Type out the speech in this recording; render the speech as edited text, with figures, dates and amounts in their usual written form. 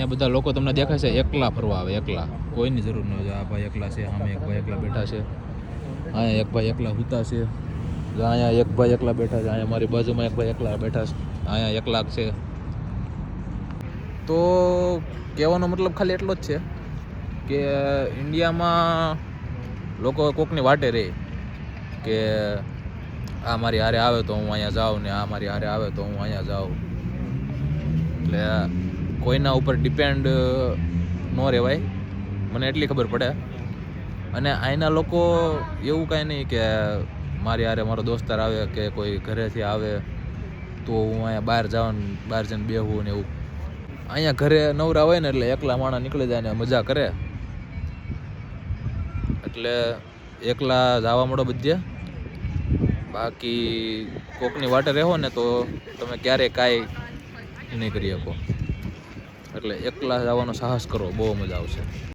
અહીંયા બધા લોકો તમને દેખાય છે એકલા ફરવા આવે, એકલા, કોઈની જરૂર ન હોય. આ ભાઈ એકલા છે, સામે એક ભાઈ એકલા બેઠા છે, અહીંયા એક ભાઈ એકલા સૂતા છે, અહીંયા એક ભાઈ એકલા બેઠા છે, અહીંયા મારી બાજુમાં એક ભાઈ એકલા બેઠા છે, અહીંયા એકલા છે. તો કહેવાનો મતલબ ખાલી એટલો જ છે કે ઇન્ડિયામાં લોકો કોકની વાટે રહે કે આ મારી હારે આવે તો હું અહીંયા જાઉં ને આ મારી હારે આવે તો હું અહીંયા જાઉં. એટલે કોઈના ઉપર ડિપેન્ડ ન રહેવાય, મને એટલી ખબર પડે. અને અહીંના લોકો એવું કાંઈ નહીં કે મારી હારે મારો દોસ્તાર આવે કે કોઈ ઘરેથી આવે તો હું અહીંયા બહાર જાઉં, બહાર જઈને બેહું ને એવું. અહીંયા ઘરે નવરા હોય ને એટલે એકલા માણસ નીકળી જાય ને મજા કરે. એટલે એકલા જવા મળો બધે. બાકી કોકની વાટે રહો ને તો તમે ક્યારેય કાંઈ નહીં કરી શકો. એટલે એકલા જવાનો સાહસ કરો, બહુ મજા આવશે.